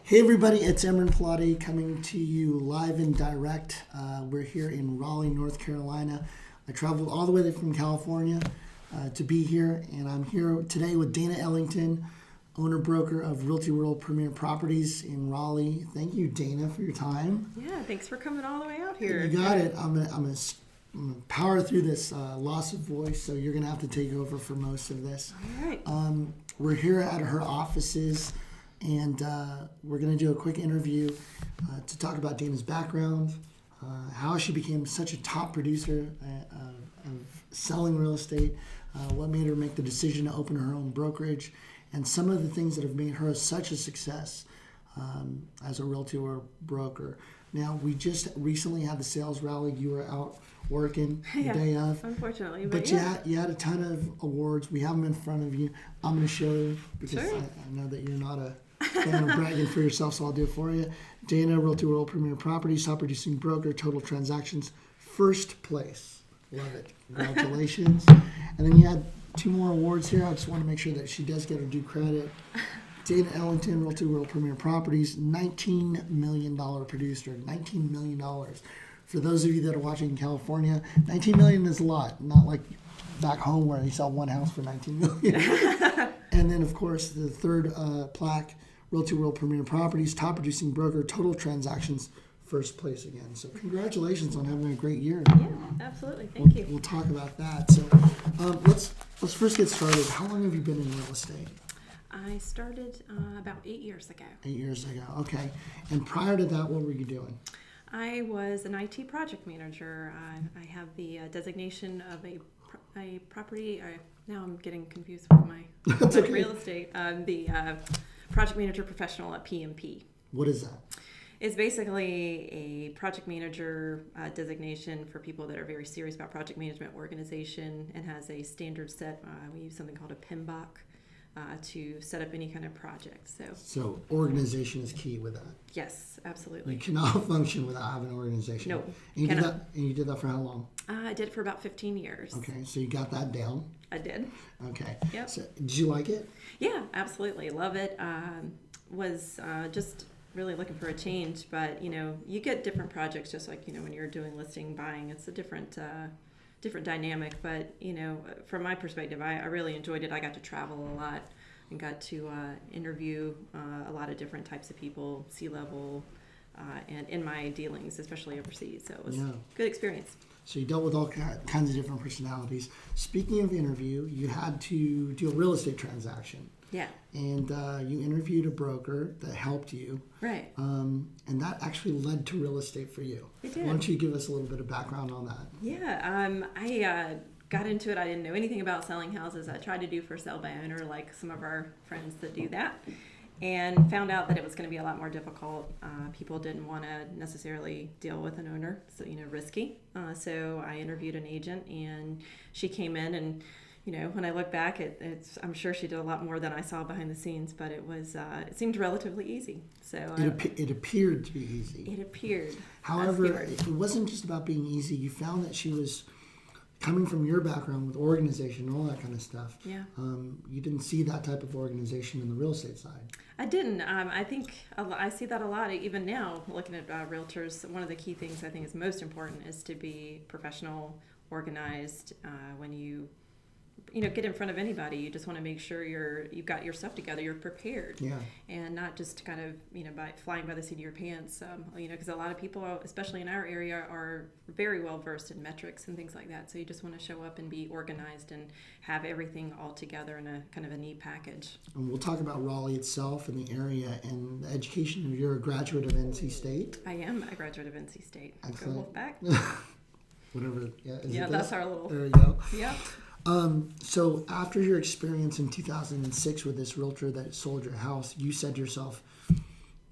Hey everybody, it's Emran Pilati coming to you live and direct. We're here in Raleigh, North Carolina. I traveled all the way from California to be here, and I'm here today with Dana Ellington, owner-broker of Realty World Premier Properties in Raleigh. Thank you, Dana, for your time. Yeah, thanks for coming all the way out here. You got it. I'm gonna power through this loss of voice, so you're gonna have to take over for most of this. All right. We're here at her offices, and we're going to do a quick interview to talk about Dana's background, how she became such a top producer of selling real estate, what made her make the decision to open her own brokerage, and some of the things that have made her such a success as a realty or broker. Now, we just recently had the sales rally. You were out working the day of. Unfortunately. But yeah. you had a ton of awards. We have them in front of you. I'm going to show you because Sure. I know that you're not a fan of bragging for yourself, so I'll do it for you. Dana, Realty World Premier Properties, top producing broker, total transactions, first place. Love it. Congratulations. And then you had two more awards here. I just want to make sure that she does get her due credit. Dana Ellington, Realty World Premier Properties, $19 million producer, $19 million. For those of you that are watching in California, $19 million is a lot. Not like back home where you sell one house for $19 million. And then, of course, the third plaque, Realty World Premier Properties, top producing broker, total transactions, first place again. So congratulations on having a great year. Yeah, absolutely. Thank you. We'll talk about that. So let's first get started. How long have you been in real estate? I started about 8 years ago. 8 years ago. Okay. And prior to that, what were you doing? I was an IT project manager. I have the designation of a property. Now I'm getting confused with my Okay. real estate. The project manager professional at PMP. What is that? It's basically a project manager designation for people that are very serious about project management organization and has a standard set. We use something called a PMBOK to set up any kind of project. So organization is key with that. Yes, absolutely. You cannot function without having an organization. No, And cannot. you did that for how long? I did it for about 15 years. Okay, so you got that down. I did. Okay. Yep. So did you like it? Yeah, absolutely. Love it. Was just really looking for a change, but you get different projects just like when you're doing listing, buying. It's a different dynamic, but from my perspective, I really enjoyed it. I got to travel a lot and got to interview a lot of different types of people, C-level, and in my dealings, especially overseas. So it was a good experience. So you dealt with all kinds of different personalities. Speaking of interview, you had to do a real estate transaction. Yeah. And you interviewed a broker that helped you. Right. And that actually led to real estate for you. It did. Why don't you give us a little bit of background on that? Yeah. I got into it. I didn't know anything about selling houses. I tried to do for sale by owner like some of our friends that do that, and found out that it was going to be a lot more difficult. People didn't want to necessarily deal with an owner, so risky. So I interviewed an agent, and she came in, and when I look back, I'm sure she did a lot more than I saw behind the scenes, but it seemed relatively easy. So It appeared to be easy. It appeared. However, it wasn't just about being easy. You found that she was coming from your background with organization and all that kind of stuff. Yeah. You didn't see that type of organization in the real estate side. I didn't. I think I see that a lot, even now, looking at realtors. One of the key things I think is most important is to be professional, organized. When you get in front of anybody, you just want to make sure you've got your stuff together, you're prepared, and not just kind of by flying by the seat of your pants. Because a lot of people, especially in our area, are very well versed in metrics and things like that. So you just want to show up and be organized and have everything all together in a kind of a neat package. And we'll talk about Raleigh itself and the area and the education. You're a graduate of NC State. I am a graduate of NC State. Excellent. Go Wolfpack. Whatever. Yeah, that's our little. There you go. Yeah. So after your experience in 2006 with this realtor that sold your house, you said to yourself,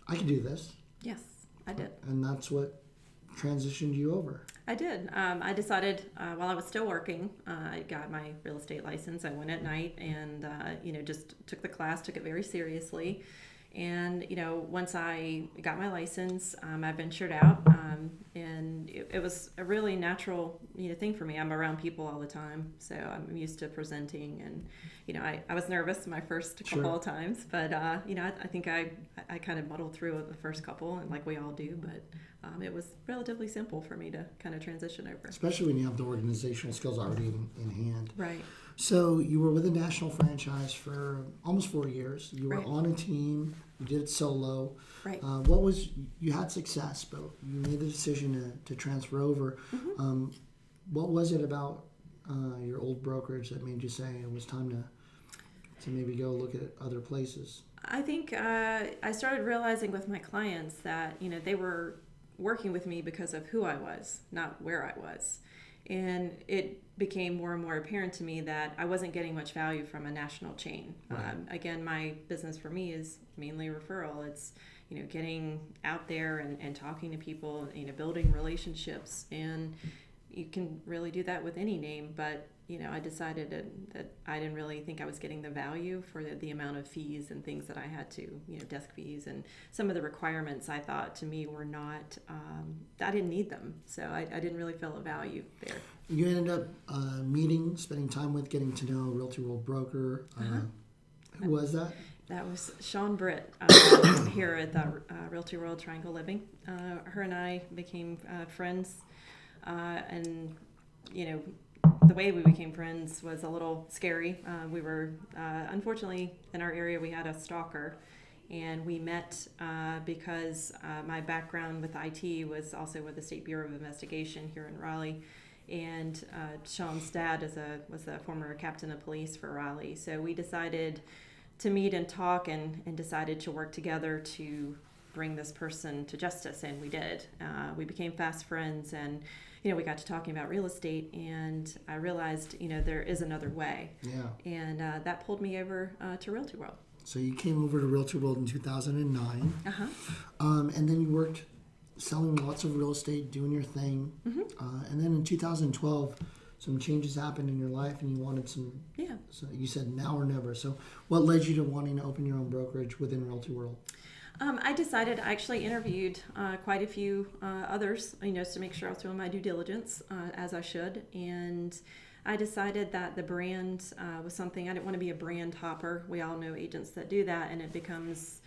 I can do this. Yes, I did. And that's what transitioned you over. I did. I decided while I was still working, I got my real estate license. I went at night and, just took the class, took it very seriously. And, once I got my license, I ventured out. And it was a really natural, thing for me. I'm around people all the time, so I'm used to presenting. And I was nervous my first couple of times, but I think I kind of muddled through the first couple, and like we all do. But it was relatively simple for me to kind of transition over. Especially when you have the organizational skills already in hand. Right. So you were with a national franchise for almost 4 years. You were Right. on a team. You did it solo. Right. You had success, but you made the decision to transfer over. Mm-hmm. What was it about your old brokerage that made you say it was time to maybe go look at other places? I think I started realizing with my clients that, they were working with me because of who I was, not where I was. And it became more and more apparent to me that I wasn't getting much value from a national chain. Right. Again, my business for me is mainly referral. It's, getting out there and talking to people, building relationships. And you can really do that with any name, but I decided that I didn't really think I was getting the value for the amount of fees and things that I had to, desk fees and some of the requirements I thought to me were not, I didn't need them. So I didn't really feel a value there. You ended up spending time with, getting to know a Realty World broker. Who was that? That was Sean Britt here at the Realty World Triangle Living. Her and I became friends, and the way we became friends was a little scary. We were, unfortunately, in our area, we had a stalker, and we met because my background with IT was also with the State Bureau of Investigation here in Raleigh, and Sean's dad was a former captain of police for Raleigh. So we decided to meet and talk, and decided to work together to bring this person to justice, and we did. We became fast friends, and we got to talking about real estate, and I realized there is another way. Yeah. And that pulled me over to Realty World. So you came over to Realty World in 2009, and then you worked selling lots of real estate, doing your thing, and then in 2012, some changes happened in your life, and you wanted some. Yeah. So you said now or never. So what led you to wanting to open your own brokerage within Realty World? I decided, I actually interviewed quite a few others, just to make sure I was doing my due diligence as I should. And I decided that the brand was something, I didn't want to be a brand hopper. We all know agents that do that, and it becomes,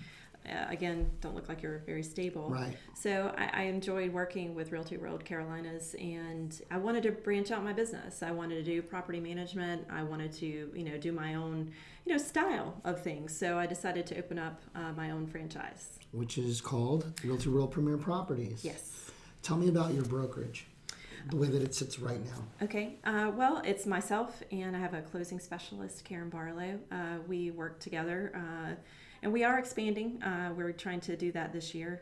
again, don't look like you're very stable. Right. So I enjoyed working with Realty World Carolinas, and I wanted to branch out my business. I wanted to do property management. I wanted to, do my own, style of things. So I decided to open up my own franchise. Which is called Realty World Premier Properties. Yes. Tell me about your brokerage, the way that it sits right now. Okay. Well, it's myself, and I have a closing specialist, Karen Barlow. We work together. And we are expanding. We're trying to do that this year.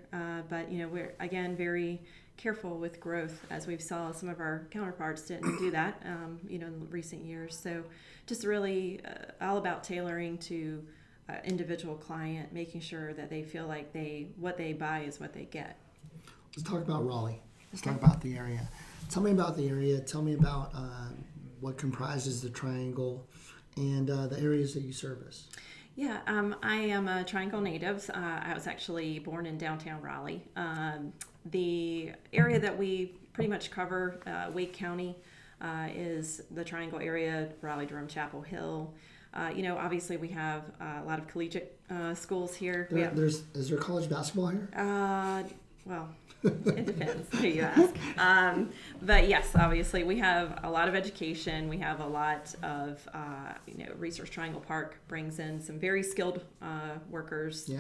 But, we're, again, very careful with growth, as we saw some of our counterparts didn't do that, in recent years. So just really all about tailoring to individual client, making sure that they feel like what they buy is what they get. Let's talk about Raleigh. Let's talk about the area. Tell me about the area. Tell me about what comprises the Triangle and the areas that you service. Yeah, I am a Triangle native. I was actually born in downtown Raleigh. The area that we pretty much cover, Wake County, is the Triangle area, Raleigh, Durham, Chapel Hill. Obviously we have a lot of collegiate schools here. Is there college basketball here? Well, it depends who you ask. But yes, obviously we have a lot of education. We have a lot of, Research Triangle Park brings in some very skilled workers. Yeah.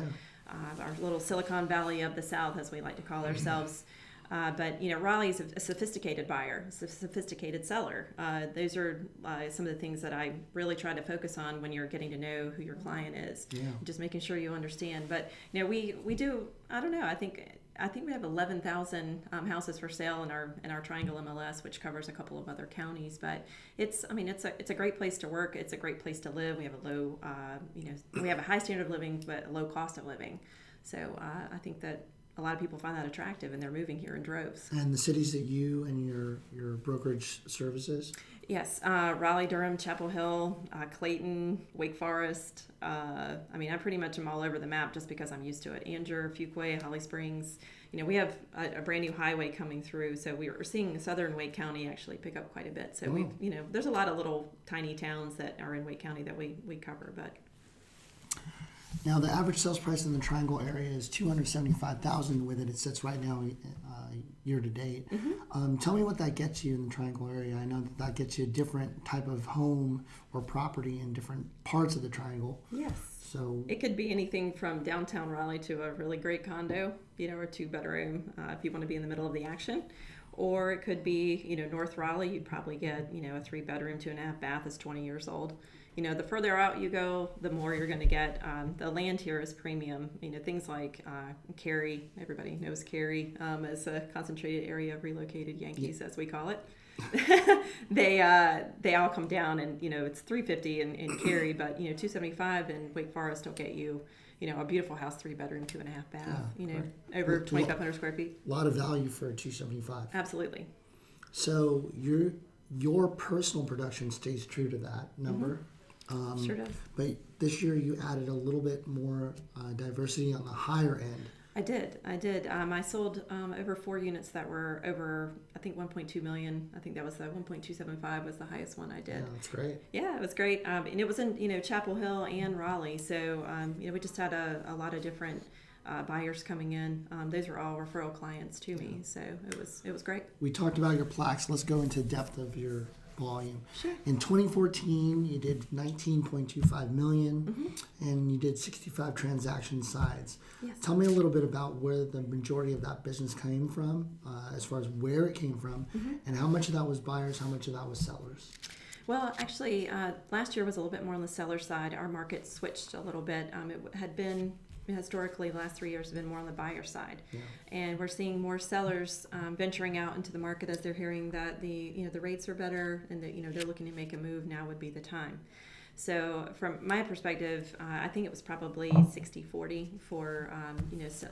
Our little Silicon Valley of the South, as we like to call ourselves. But Raleigh's a sophisticated buyer, a sophisticated seller. Those are some of the things that I really try to focus on when you're getting to know who your client is. Yeah. Just making sure you understand. But we do. I don't know. I think we have 11,000 houses for sale in our Triangle MLS, which covers a couple of other counties. But it's a great place to work. It's a great place to live. We have a low, we have a high standard of living, but a low cost of living. So I think that a lot of people find that attractive, and they're moving here in droves. And the cities that you and your brokerage services? Yes, Raleigh, Durham, Chapel Hill, Clayton, Wake Forest. I mean, I pretty much am all over the map just because I'm used to it. Anger, Fuquay, Holly Springs. You know, we have a brand new highway coming through, so we're seeing southern Wake County actually pick up quite a bit. So we, you know, there's a lot of little tiny towns that are in Wake County that we cover, but. Now, the average sales price in the Triangle area is $275,000. With it sits right now year to date. Tell me what that gets you in the Triangle area. I know that gets you a different type of home or property in different parts of the Triangle. Yes. So it could be anything from downtown Raleigh to a really great condo, you know, or 2-bedroom if you want to be in the middle of the action. Or it could be, you know, North Raleigh, you'd probably get, you know, a 3-bedroom, 2.5 bath is 20 years old. You know, the further out you go, the more you're going to get. The land here is premium. You know, things like Cary, everybody knows Cary as a concentrated area of relocated Yankees, as we call it. They all come down, and, you know, it's $350 in Cary, but, you know, $275 in Wake Forest will get you, you know, a beautiful house, 3-bedroom, 2.5 bath, you know, right. over 2,500 square feet. A lot of value for $275. Absolutely. So your personal production stays true to that number. Sure does. But this year you added a little bit more diversity on the higher end. I did. I sold over 4 units that were over, I think, 1.2 million. I think that was the 1.275 was the highest one I did. Yeah, that's great. Yeah, it was great. And it was in, you know, Chapel Hill and Raleigh. So, you know, we just had a lot of different buyers coming in. Those were all referral clients to me. So it was great. We talked about your plaques. Let's go into depth of your volume. Sure. In 2014, you did 19.25 million, and you did 65 transaction sides. Yes. Tell me a little bit about where the majority of that business came from, as far as where it came from, and how much of that was buyers, how much of that was sellers. Well, actually, last year was a little bit more on the seller side. Our market switched a little bit. It had been historically the last 3 years have been more on the buyer side, and we're seeing more sellers venturing out into the market as they're hearing that the rates are better and that, you know, they're looking to make a move. Now would be the time. So from my perspective, I think it was probably 60-40 for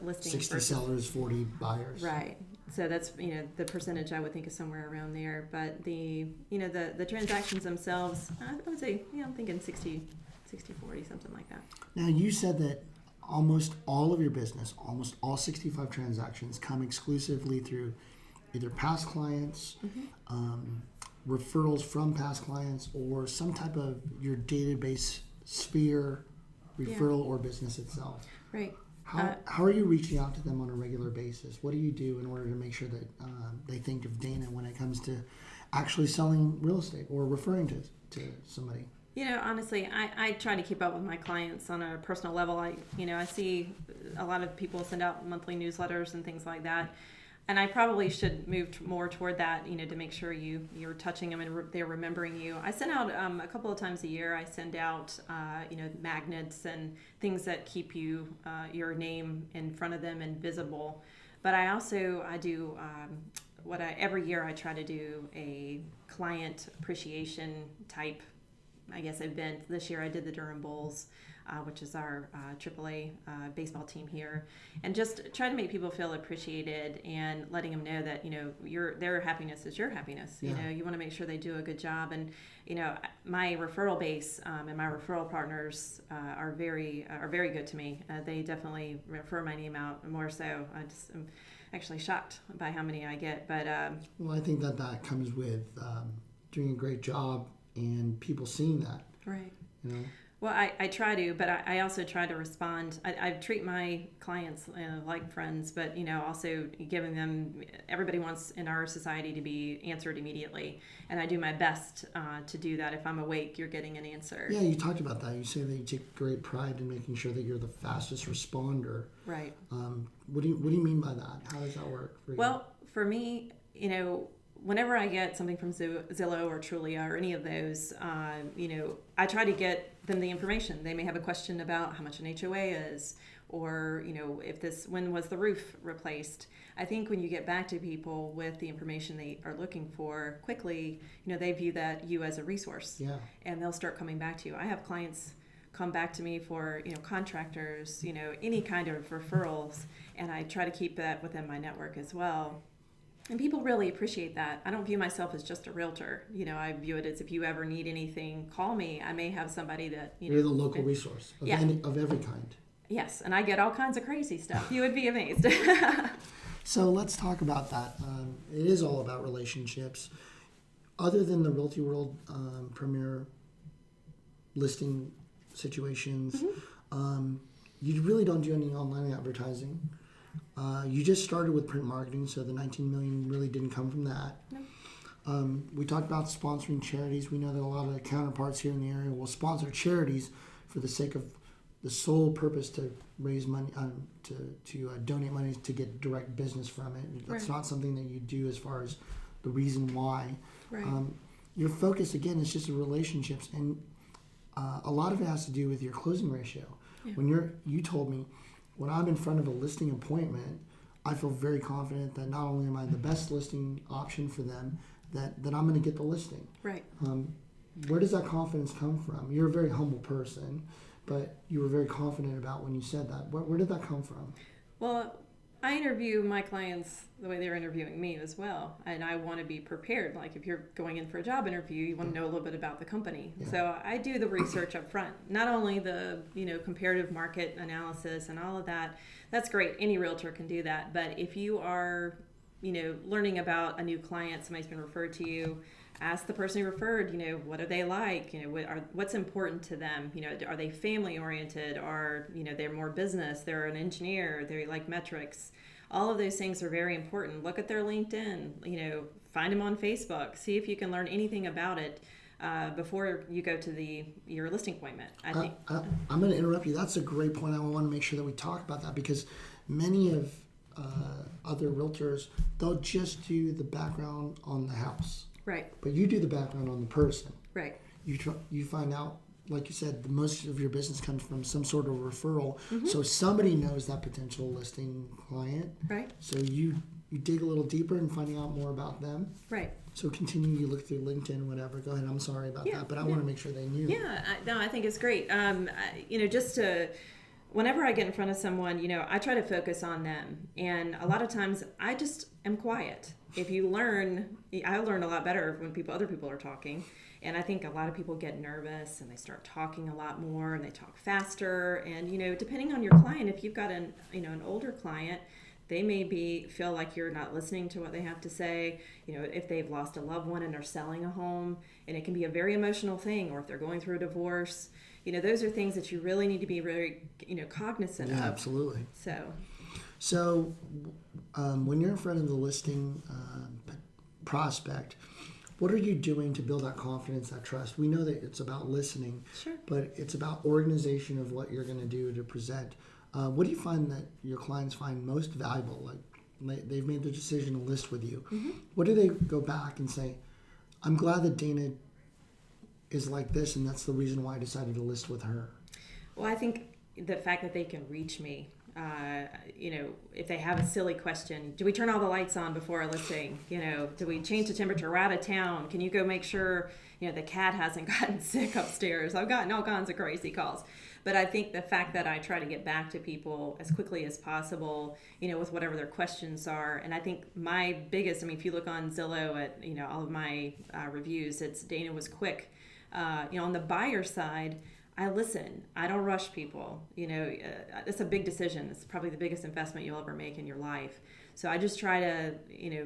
listings 60 versus sellers, 40 buyers. Right. So that's, you know, the percentage I would think is somewhere around there. But the transactions themselves, I would say, yeah, I'm thinking 60-40, something like that. Now, you said that almost all of your business, almost all 65 transactions, come exclusively through either past clients, referrals from past clients, or some type of your database sphere referral or business itself. Right. How are you reaching out to them on a regular basis? What do you do in order to make sure that they think of Dana when it comes to actually selling real estate or referring to somebody? You know, honestly, I try to keep up with my clients on a personal level. I see a lot of people send out monthly newsletters and things like that. And I probably should move more toward that, you know, to make sure you're touching them and they're remembering you. I send out a couple of times a year. I send out, magnets and things that keep your name in front of them and visible. But I do every year I try to do a client appreciation type, I guess, event. This year I did the Durham Bulls, which is our AAA baseball team here, and just try to make people feel appreciated and letting them know that, you know, their happiness is your happiness. You know, you want to make sure they do a good job. And, you know, my referral base and my referral partners are very good to me. They definitely refer my name out more so. I'm actually shocked by how many I get. But well, I think that comes with doing a great job and people seeing that. Right. You know? Well, I try to, but I also try to respond. I treat my clients like friends, but, you know, also giving them, everybody wants in our society to be answered immediately. And I do my best to do that. If I'm awake, you're getting an answer. Yeah, you talked about that. You say that you take great pride in making sure that you're the fastest responder. Right. What do you mean by that? How does that work for you? Well, for me, you know, whenever I get something from Zillow or Trulia or any of those, I try to get them the information. They may have a question about how much an HOA is, or, you know, when was the roof replaced. I think when you get back to people with the information they are looking for quickly, you know, they view you as a resource. Yeah. And they'll start coming back to you. I have clients come back to me for, contractors, any kind of referrals, and I try to keep that within my network as well. And people really appreciate that. I don't view myself as just a realtor. I view it as if you ever need anything, call me. I may have somebody that, You're the local resource of, yeah. of every kind. Yes, and I get all kinds of crazy stuff. You would be amazed. So let's talk about that. It is all about relationships. Other than the Realty World Premier listing situations, you really don't do any online advertising. You just started with print marketing, so the 19 million really didn't come from that. No. We talked about sponsoring charities. We know that a lot of the counterparts here in the area will sponsor charities for the sake of the sole purpose to raise money, to donate money to get direct business from it. That's not something that you do as far as the reason why. Right. Your focus, again, is just the relationships, and a lot of it has to do with your closing ratio. Yeah. When you told me, when I'm in front of a listing appointment, I feel very confident that not only am I the best listing option for them, that I'm going to get the listing. Right. Where does that confidence come from? You're a very humble person, but you were very confident about when you said that. Where did that come from? Well, I interview my clients the way they're interviewing me as well, and I want to be prepared. Like if you're going in for a job interview, you want to know a little bit about the company. Yeah. So I do the research up front, not only the comparative market analysis and all of that. That's great. Any realtor can do that. But if you are learning about a new client, somebody's been referred to you, ask the person who referred, what are they like? What's important to them? Are they family oriented? Are, they're more business? They're an engineer. They like metrics. All of those things are very important. Look at their LinkedIn, find them on Facebook. See if you can learn anything about it before you go to your listing appointment. I think I'm going to interrupt you. That's a great point. I want to make sure that we talk about that because many of other realtors, they'll just do the background on the house. Right. But you do the background on the person. Right. You find out, like you said, most of your business comes from some sort of referral. Mm-hmm. So somebody knows that potential listing client. Right. So you dig a little deeper and finding out more about them. Right. So continue, you look through LinkedIn, whatever. Go ahead. I'm sorry about that, but I want to make sure they knew. Yeah. I think it's great. Just to... Whenever I get in front of someone, I try to focus on them. And a lot of times I just am quiet. If you learn, I learn a lot better when other people are talking. And I think a lot of people get nervous and they start talking a lot more and they talk faster. And, depending on your client, if you've got an older client, they may feel like you're not listening to what they have to say. If they've lost a loved one and are selling a home, and it can be a very emotional thing, or if they're going through a divorce. Those are things that you really need to be very, cognizant of. Yeah, absolutely. So when you're in front of the listing prospect, what are you doing to build that confidence, that trust? We know that it's about listening, sure, but it's about organization of what you're going to do to present. What do you find that your clients find most valuable? Like they've made the decision to list with you. Mm-hmm. What do they go back and say, I'm glad that Dana is like this, and that's the reason why I decided to list with her? Well, I think the fact that they can reach me, if they have a silly question, do we turn all the lights on before a listing? Do we change the temperature? We're out of town. Can you go make sure, the cat hasn't gotten sick upstairs? I've gotten all kinds of crazy calls. But I think the fact that I try to get back to people as quickly as possible, with whatever their questions are. And I think my biggest, if you look on Zillow at, all of my reviews, it's Dana was quick. On the buyer side, I listen. I don't rush people. It's a big decision. It's probably the biggest investment you'll ever make in your life. So I just try to,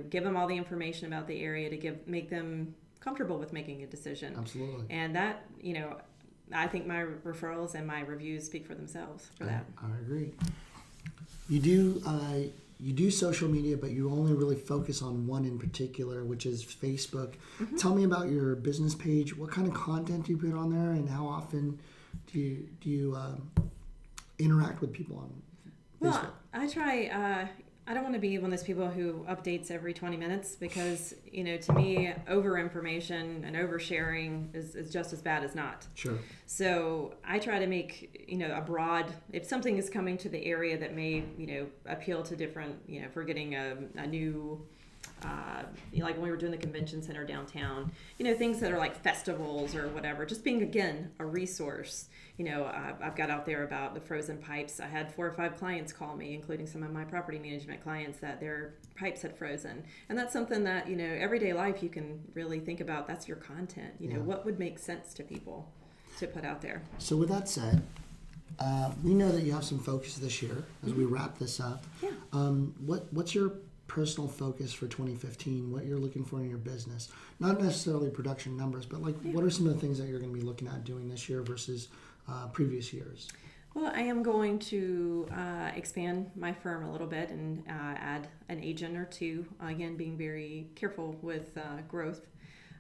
give them all the information about the area to make them comfortable with making a decision. Absolutely. And that, I think my referrals and my reviews speak for themselves for that. I agree. You do social media, but you only really focus on one in particular, which is Facebook. Mm-hmm. Tell me about your business page. What kind of content do you put on there, and how often do you interact with people on Facebook? Well, I try. I don't want to be one of those people who updates every 20 minutes because, to me, over information and oversharing is just as bad as not. Sure. So I try to make, a broad, if something is coming to the area that may, appeal to different, if we're getting a new like when we were doing the convention center downtown, things that are like festivals or whatever, just being, again, a resource. I've got out there about the frozen pipes. I had 4 or 5 clients call me, including some of my property management clients, that their pipes had frozen. And that's something that, everyday life you can really think about. That's your content. What would make sense to people to put out there. So with that said, we know that you have some focus this year as we wrap this up. Yeah. What's your personal focus for 2015? What you're looking for in your business? Not necessarily production numbers, but what are some of the things that you're going to be looking at doing this year versus previous years? Well, I am going to expand my firm a little bit and add an agent or 2. Again, being very careful with growth,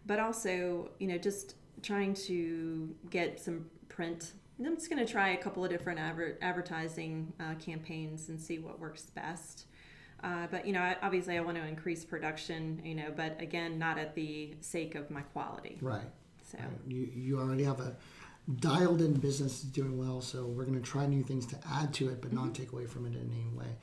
but also, just trying to get some print. I'm just going to try a couple of different advertising campaigns and see what works best. But, obviously I want to increase production, but again, not at the sake of my quality. Right. So Right. You already have a dialed in business that's doing well, so we're going to try new things to add to it, but not take away from it in any way.